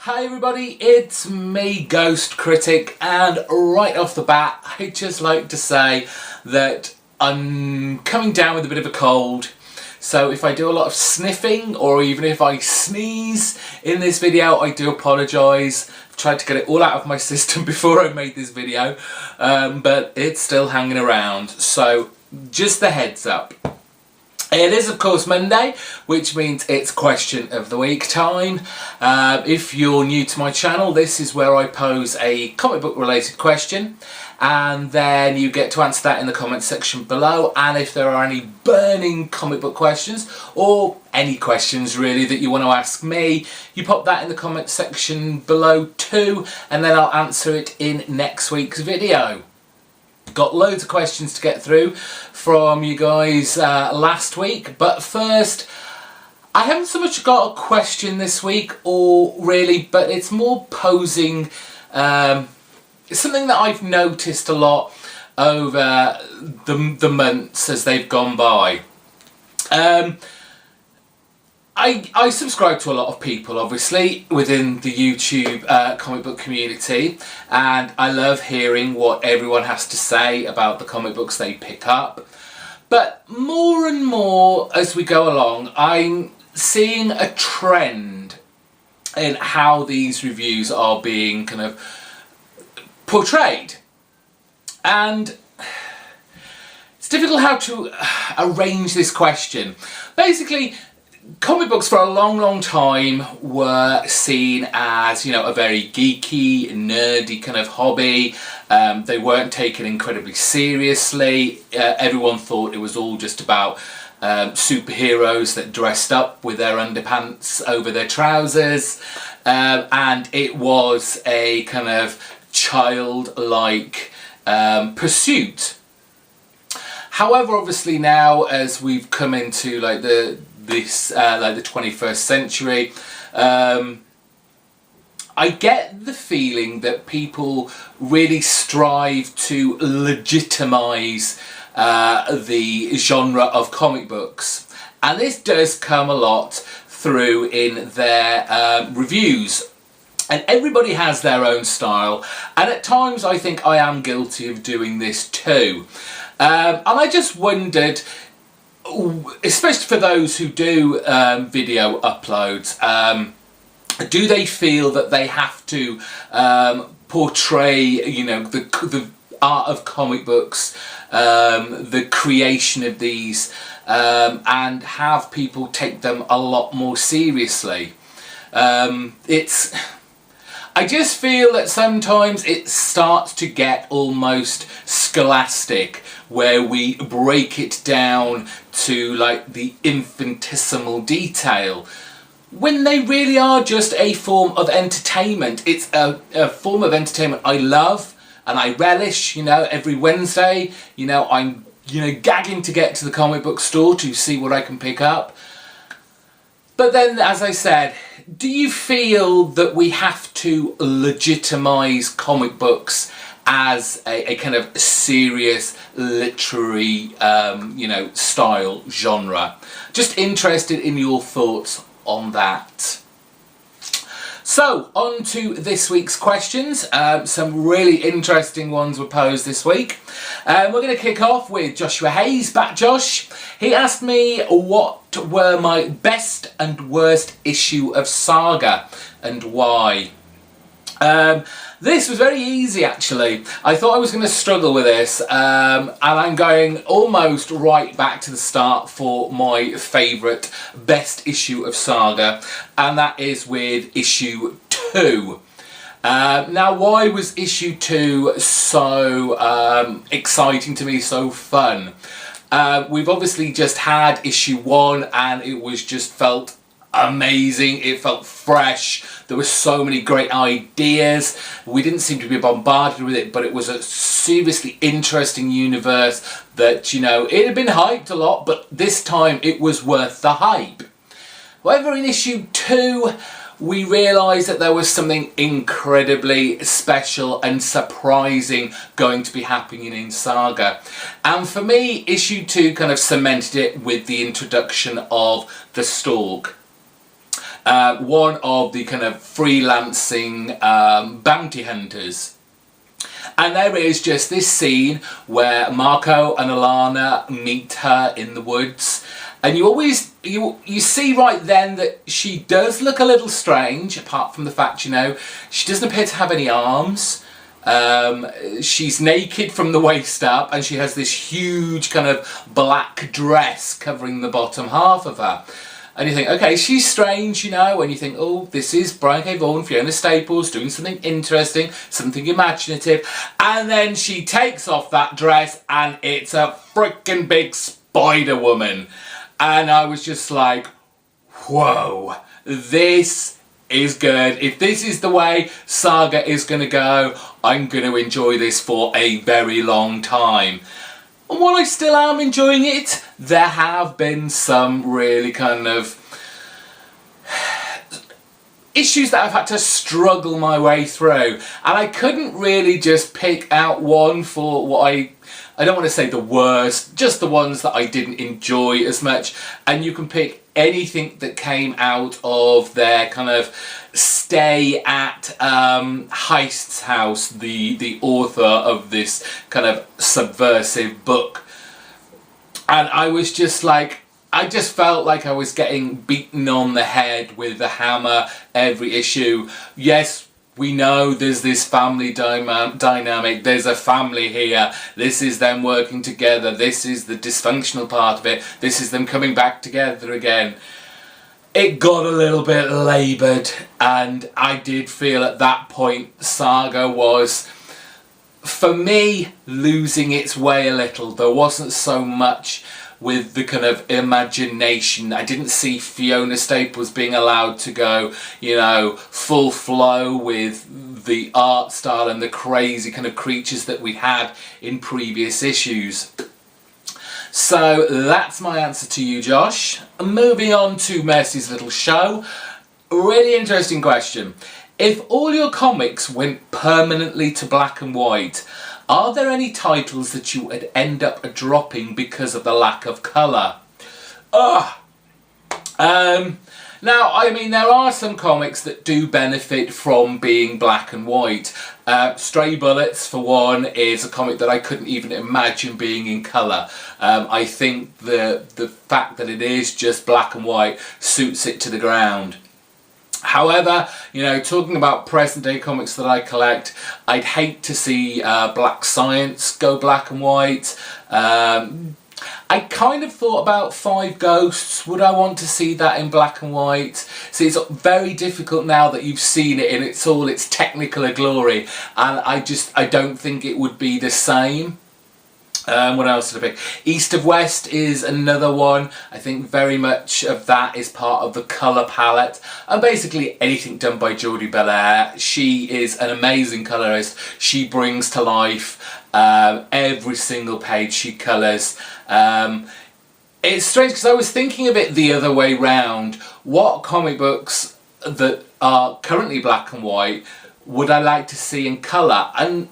Hi everybody, it's me, GhostCritic, and right off the bat I'd just like to say that I'm coming down with a bit of a cold, so if I do a lot of sniffing or even if I sneeze in this video, I do apologise. I've tried to get it all out of my system before I made this video, but it's still hanging around, so just the heads up. It is of course Monday, which means it's question of the week time. If you're new to my channel, this is where I pose a comic book related question and then you get to answer that in the comment section below, and if there are any burning comic book questions or any questions really that you want to ask me, you pop that in the comment section below too, and then I'll answer it in next week's video. Got loads of questions to get through from you guys last week, but first, I haven't so much got a question this week, or really, but it's more posing something that I've noticed a lot over the months as they've gone by. I subscribe to a lot of people, obviously, within the YouTube comic book community, and I love hearing what everyone has to say about the comic books they pick up. But more and more as we go along, I'm seeing a trend in how these reviews are being kind of portrayed. And it's difficult how to arrange this question. Basically, comic books for a long time were seen as, you know, a very geeky, nerdy kind of hobby. They weren't taken incredibly seriously. Everyone thought it was all just about superheroes that dressed up with their underpants over their trousers. And it was a kind of childlike pursuit. However, obviously now, as we've come into like the 21st century, I get the feeling that people really strive to legitimise the genre of comic books, and this does come a lot through in their reviews. And everybody has their own style, and at times I think I am guilty of doing this too. And I just wondered, especially for those who do video uploads, do they feel that they have to portray, you know, the art of comic books, the creation of these, and have people take them a lot more seriously? I just feel that sometimes it starts to get almost scholastic, where we break it down to like the infinitesimal detail, when they really are just a form of entertainment. It's a form of entertainment I love and I relish. You know, every Wednesday, you know, I'm, you know, gagging to get to the comic book store to see what I can pick up. But then, as I said, do you feel that we have to legitimise comic books as a kind of serious literary, you know, style genre? Just interested in your thoughts on that. So, on to this week's questions. Some really interesting ones were posed this week. We're going to kick off with Joshua Hayes. Back Josh. He asked me what were my best and worst issue of Saga and why. This was very easy actually. I thought I was going to struggle with this, and I'm going almost right back to the start for my favourite best issue of Saga, and that is with issue 2. Now, why was issue 2 so exciting to me, so fun? We've obviously just had issue 1 and it was just felt amazing. It felt fresh. There were so many great ideas. We didn't seem to be bombarded with it, but it was a seriously interesting universe that, you know, it had been hyped a lot, but this time it was worth the hype. However, in issue 2, we realised that there was something incredibly special and surprising going to be happening in Saga. And for me, issue 2 kind of cemented it with the introduction of the Stalk. one of the kind of freelancing bounty hunters. And there is just this scene where Marco and Alana meet her in the woods, and you see right then that she does look a little strange, apart from the fact, you know, she doesn't appear to have any arms. She's naked from the waist up, and she has this huge kind of black dress covering the bottom half of her. And you think, okay, she's strange, you know, and you think, oh, this is Brian K. Vaughan, Fiona Staples, doing something interesting, something imaginative. And then she takes off that dress, and it's a freaking big Spider Woman. And I was just like, whoa, this is good. If this is the way Saga is going to go, I'm going to enjoy this for a very long time. And while I still am enjoying it, there have been some really kind of issues that I've had to struggle my way through. And I couldn't really just pick out one for what I don't want to say the worst, just the ones that I didn't enjoy as much. And you can pick anything that came out of their kind of stay at Heist's house, the author of this kind of subversive book. And I was just like, I just felt like I was getting beaten on the head with a hammer every issue. Yes, we know there's this family dynamic, there's a family here, this is them working together, this is the dysfunctional part of it, this is them coming back together again. It got a little bit laboured, and I did feel at that point Saga was, for me, losing its way a little. There wasn't so much with the kind of imagination. I didn't see Fiona Staples being allowed to go, you know, full flow with the art style and the crazy kind of creatures that we had in previous issues. So that's my answer to you, Josh. Moving on to Mercy's little show. Really interesting question. If all your comics went permanently to black and white, are there any titles that you would end up dropping because of the lack of colour? Now, I mean, there are some comics that do benefit from being black and white. Stray Bullets, for one, is a comic that I couldn't even imagine being in colour. I think the fact that it is just black and white suits it to the ground. However, you know, talking about present day comics that I collect, I'd hate to see Black Science go black and white. I kind of thought about Five Ghosts. Would I want to see that in black and white? See, it's very difficult now that you've seen it in all its technicolor glory, and I don't think it would be the same. What else did I pick? East of West is another one. I think very much of that is part of the colour palette. And basically anything done by Geordie Belair. She is an amazing colourist. She brings to life every single page she colours. It's strange because I was thinking of it the other way round. What comic books that are currently black and white would I like to see in colour? And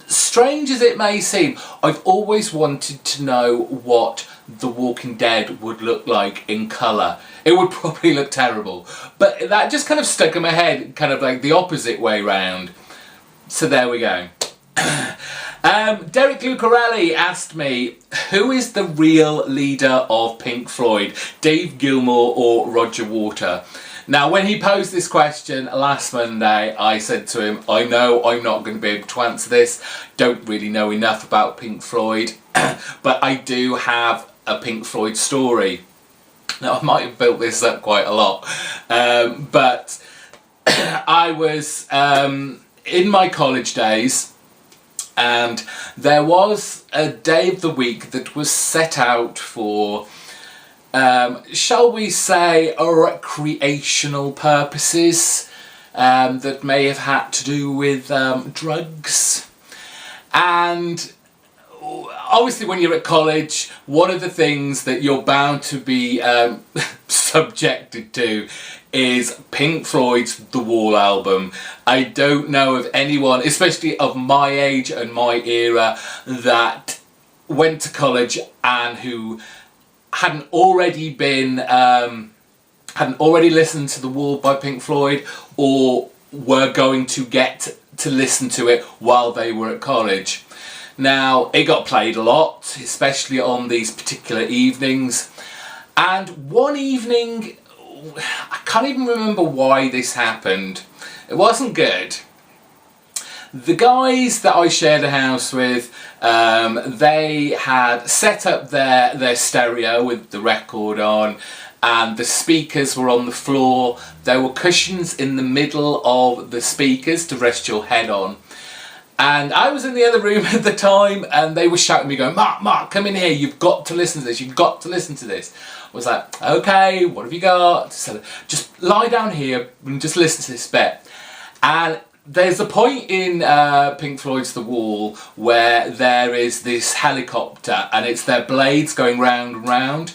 strange as it may seem, I've always wanted to know what The Walking Dead would look like in colour. It would probably look terrible, but that just kind of stuck in my head, kind of like the opposite way round. So there we go. Derek Lucarelli asked me, who is the real leader of Pink Floyd, Dave Gilmour or Roger Waters? Now, when he posed this question last Monday, I said to him, I know I'm not going to be able to answer this. Don't really know enough about Pink Floyd, but I do have a Pink Floyd story. Now, I might have built this up quite a lot, but I was in my college days, and there was a day of the week that was set out for shall we say, recreational purposes that may have had to do with drugs. And obviously when you're at college, one of the things that you're bound to be subjected to is Pink Floyd's The Wall album. I don't know of anyone, especially of my age and my era, that went to college and who hadn't already been hadn't already listened to The Wall by Pink Floyd, or were going to get to listen to it while they were at college. Now, it got played a lot, especially on these particular evenings. And one evening, I can't even remember why this happened. It wasn't good. The guys that I shared a house with, they had set up their stereo with the record on, and the speakers were on the floor. There were cushions in the middle of the speakers to rest your head on. And I was in the other room at the time, and they were shouting at me going, Mark, come in here, you've got to listen to this, you've got to listen to this. I was like, okay, what have you got? So just lie down here and just listen to this bit. And there's a point in Pink Floyd's The Wall where there is this helicopter, and it's their blades going round and round.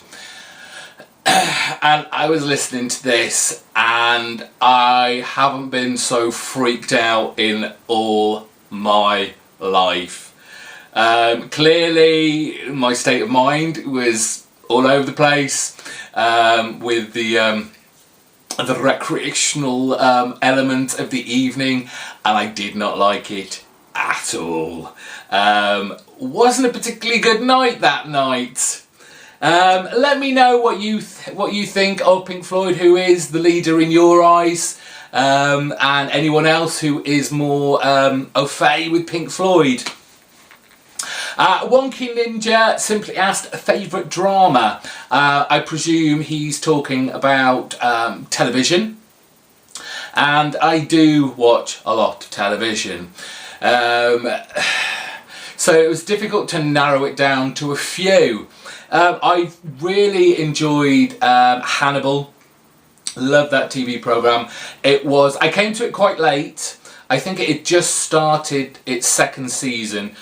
And I was listening to this, and I haven't been so freaked out in all my life. Clearly my state of mind was all over the place with the recreational element of the evening, and I did not like it at all. Wasn't a particularly good night that night. Let me know what you think of Pink Floyd, who is the leader in your eyes, and anyone else who is more au fait with Pink Floyd. Wonky Ninja simply asked, a favourite drama. I presume he's talking about television, and I do watch a lot of television. So it was difficult to narrow it down to a few. I really enjoyed Hannibal. Love that TV programme. I came to it quite late. I think it had just started its second season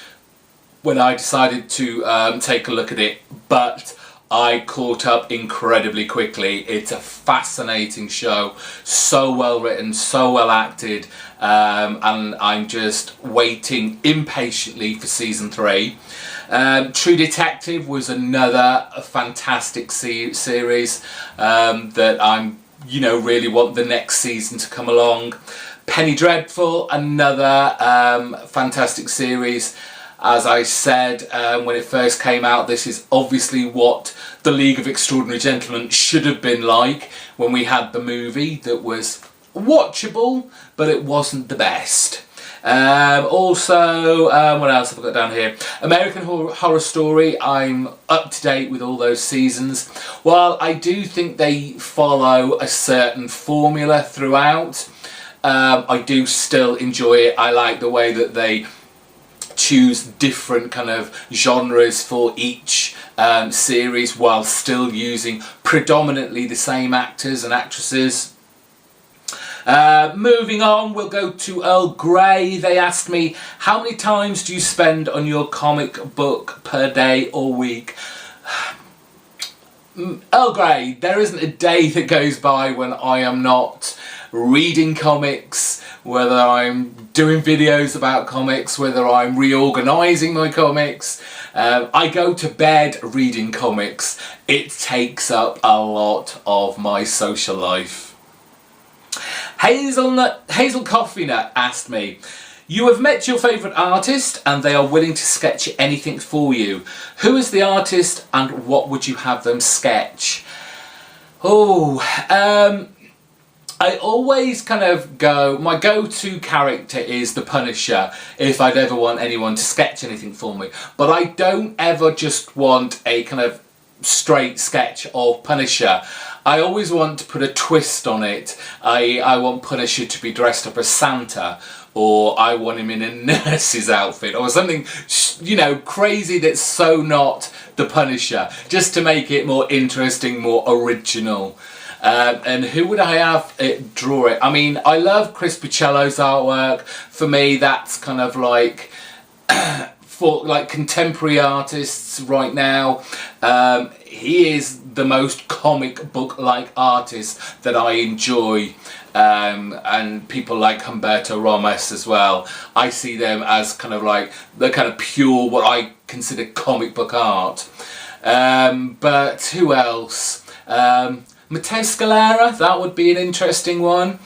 when I decided to take a look at it, but I caught up incredibly quickly. It's a fascinating show, so well written, so well acted, and I'm just waiting impatiently for season 3. True Detective was another fantastic series that I'm, really want the next season to come along. Penny Dreadful, another fantastic series. As I said when it first came out, this is obviously what The League of Extraordinary Gentlemen should have been like when we had the movie that was watchable, but it wasn't the best. Also, what else have I got down here? American Horror Story, I'm up to date with all those seasons. While I do think they follow a certain formula throughout, I do still enjoy it. I like the way that they choose different kind of genres for each series while still using predominantly the same actors and actresses. Moving on, we'll go to Earl Grey. They asked me, how many times do you spend on your comic book per day or week? Earl Grey, there isn't a day that goes by when I am not reading comics, whether I'm doing videos about comics, whether I'm reorganising my comics. I go to bed reading comics. It takes up a lot of my social life. Hazel Coffee Nut asked me, you have met your favourite artist and they are willing to sketch anything for you. Who is the artist and what would you have them sketch? I always kind of my go-to character is the Punisher if I'd ever want anyone to sketch anything for me. But I don't ever just want a kind of straight sketch of Punisher. I always want to put a twist on it. I want Punisher to be dressed up as Santa, or I want him in a nurse's outfit, or something, crazy that's so not the Punisher, just to make it more interesting, more original. And who would I have it draw it? I mean, I love Chris Picciello's artwork. For me, that's kind of like for contemporary artists right now. He is the most comic book like artist that I enjoy, and people like Humberto Ramos as well. I see them as kind of like the kind of pure, what I consider comic book art. But who else? Matteo Scalera, that would be an interesting one.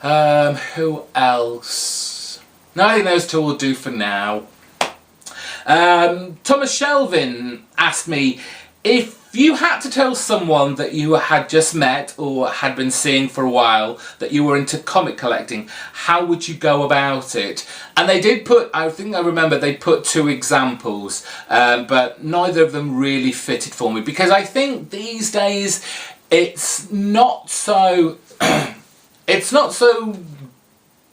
Who else? No, I think those two will do for now. Thomas Shelvin asked me, if you had to tell someone that you had just met or had been seeing for a while that you were into comic collecting, how would you go about it? And they did put, I think I remember they put 2 examples, but neither of them really fitted for me, because I think these days it's not so it's not so,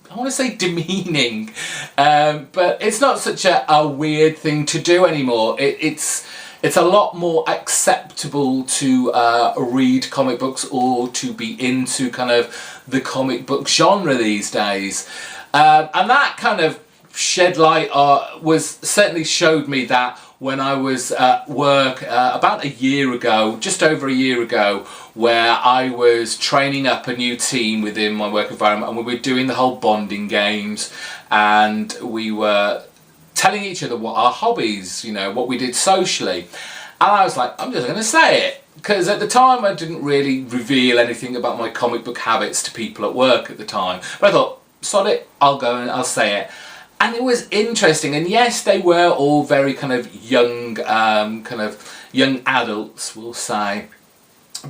I want to say demeaning, but it's not such a weird thing to do anymore. It's a lot more acceptable to read comic books or to be into kind of the comic book genre these days. And that kind of shed light, certainly showed me that when I was at work about a year ago, just over a year ago, where I was training up a new team within my work environment, and we were doing the whole bonding games, and we were telling each other what our hobbies, what we did socially. And I was like, I'm just going to say it, because at the time I didn't really reveal anything about my comic book habits to people at work at the time. But I thought, sod it, I'll go and I'll say it. And it was interesting, and yes, they were all very kind of young adults, we'll say.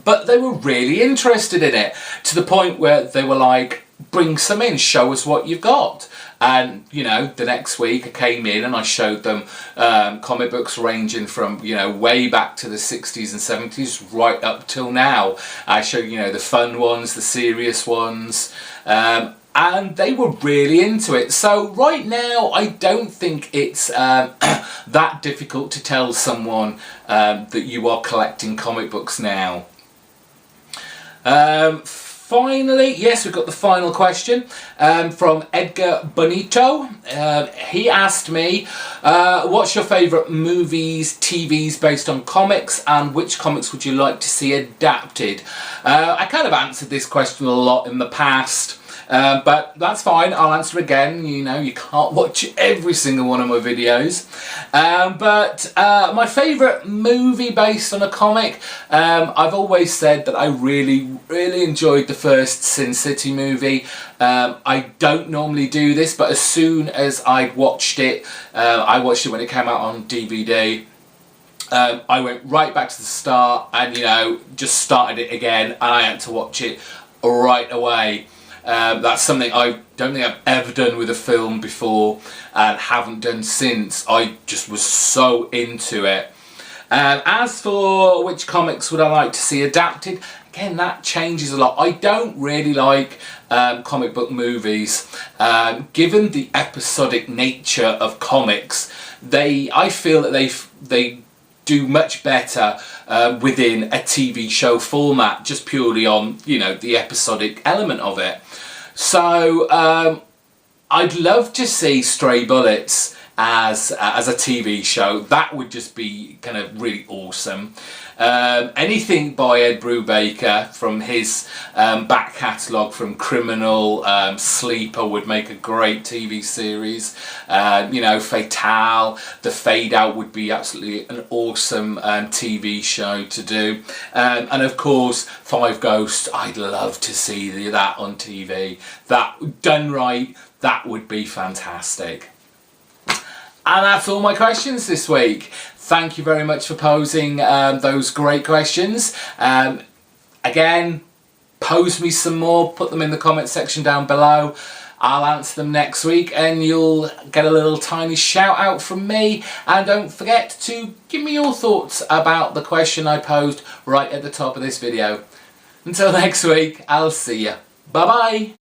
But they were really interested in it, to the point where they were like, bring some in, show us what you've got. And, the next week I came in and I showed them comic books ranging from, way back to the 60s and 70s right up till now. I showed, the fun ones, the serious ones, and they were really into it. So right now I don't think it's that difficult to tell someone that you are collecting comic books now. Finally, yes, we've got the final question from Edgar Bonito. He asked me, what's your favourite movies, TVs based on comics, and which comics would you like to see adapted? I kind of answered this question a lot in the past. But that's fine, I'll answer again. You can't watch every single one of my videos. But my favourite movie based on a comic, I've always said that I really, really enjoyed the first Sin City movie. I don't normally do this, but as soon as I'd watched it, I watched it when it came out on DVD. I went right back to the start and, just started it again, and I had to watch it right away. That's something I don't think I've ever done with a film before, and haven't done since. I just was so into it. As for which comics would I like to see adapted, again, that changes a lot. I don't really like comic book movies. Given the episodic nature of comics, I feel that they do much better within a TV show format, just purely on, the episodic element of it. So I'd love to see Stray Bullets as a TV show. That would just be kind of really awesome. Anything by Ed Brubaker from his back catalogue, from Criminal, Sleeper, would make a great TV series. Fatale, The Fade Out would be absolutely an awesome TV show to do. And of course, Five Ghosts, I'd love to see that on TV. That, done right, that would be fantastic. And that's all my questions this week. Thank you very much for posing those great questions. Again, pose me some more, put them in the comment section down below. I'll answer them next week and you'll get a little tiny shout out from me. And don't forget to give me your thoughts about the question I posed right at the top of this video. Until next week, I'll see you. Bye bye.